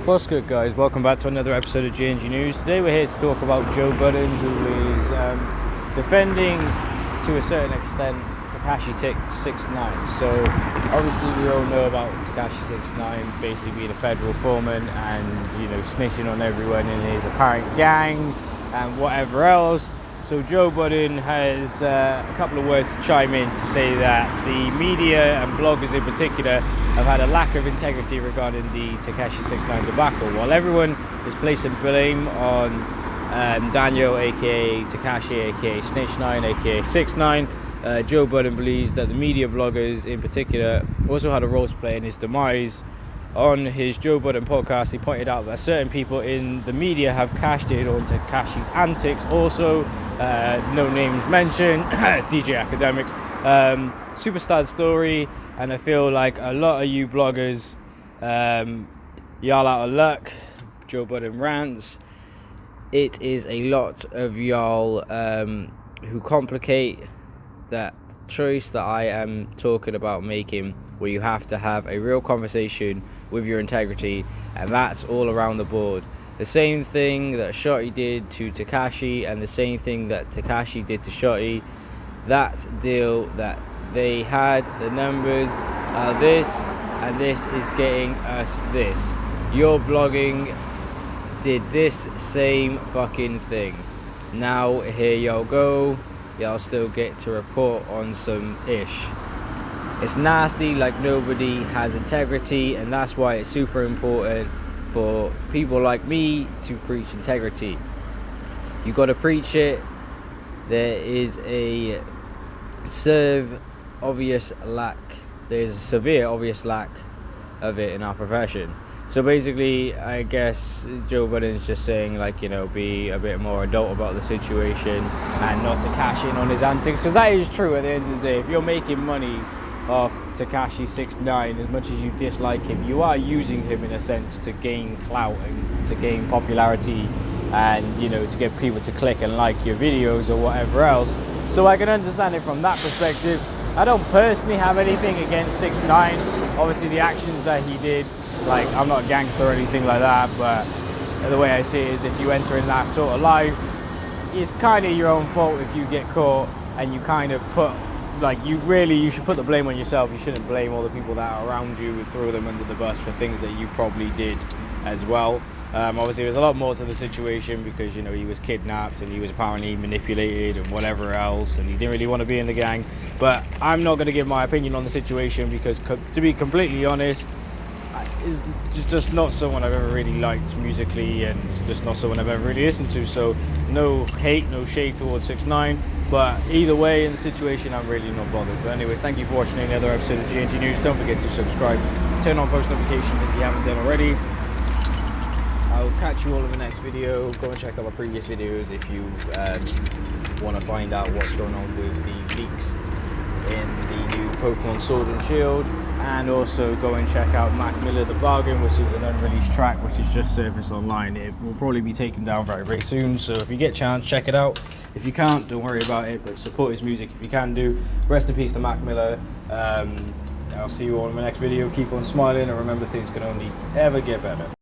What's good, guys? Welcome back to another episode of GNG News. Today we're here to talk about Joe Budden, who is defending, to a certain extent, Tekashi 6ix9ine. So obviously we all know about Tekashi 6ix9ine basically being a federal foreman and, you know, snitching on everyone in his apparent gang and whatever else. So Joe Budden has a couple of words to chime in to say that the media and bloggers in particular have had a lack of integrity regarding the Tekashi 6ix9ine debacle. While everyone is placing blame on Daniel, aka Tekashi, aka Snitch 9, aka 6ix9ine, Joe Budden believes that the media bloggers in particular also had a role to play in his demise. On his Joe Budden podcast, he pointed out that certain people in the media have cashed in on Tekashi's antics. Also, no names mentioned, DJ Academics, super sad story, and I feel like a lot of you bloggers, y'all out of luck. Joe Budden rants. It is a lot of y'all who complicate that choice that I am talking about making, where you have to have a real conversation with your integrity, and that's all around the board. The same thing that Shotty did to Tekashi and the same thing that Tekashi did to Shotty, that deal that they had, the numbers are this, and this is getting us this. Your blogging did this same fucking thing. Now here y'all go, y'all still get to report on some ish. It's nasty, like nobody has integrity, and that's why it's super important for people like me to preach integrity. You got to preach it. There is a severe obvious lack of it in our profession. So basically, I guess Joe Budden's just saying, like, you know, be a bit more adult about the situation and not to cash in on his antics, because that is true at the end of the day. If you're making money off Tekashi 6ix9ine, as much as you dislike him, you are using him in a sense to gain clout and to gain popularity and, you know, to get people to click and like your videos or whatever else. So I can understand it from that perspective. I don't personally have anything against 6ix9ine. Obviously the actions that he did, like, I'm not a gangster or anything like that, but the way I see it is, if you enter in that sort of life, it's kind of your own fault if you get caught, and you kind of put, like, you should put the blame on yourself. You shouldn't blame all the people that are around you and throw them under the bus for things that you probably did as well. Obviously there's a lot more to the situation, because, you know, he was kidnapped and he was apparently manipulated and whatever else, and he didn't really want to be in the gang. But I'm not going to give my opinion on the situation, because to be completely honest, is just not someone I've ever really liked musically, and it's just not someone I've ever really listened to. So no hate, no shade towards 6ix9ine, but either way in the situation I'm really not bothered. But anyways, thank you for watching another episode of GNG News. Don't forget to subscribe, turn on post notifications if you haven't done already. I'll catch you all in the next video. Go and check out my previous videos if you want to find out what's going on with the leaks in the new Pokemon Sword and Shield. And also go and check out Mac Miller The Bargain, which is an unreleased track which is just surfaced online. It will probably be taken down very, very soon, so if you get a chance, check it out. If you can't, don't worry about it, but support his music if you can do. Rest in peace to Mac Miller. I'll see you all in my next video. Keep on smiling, and remember, things can only ever get better.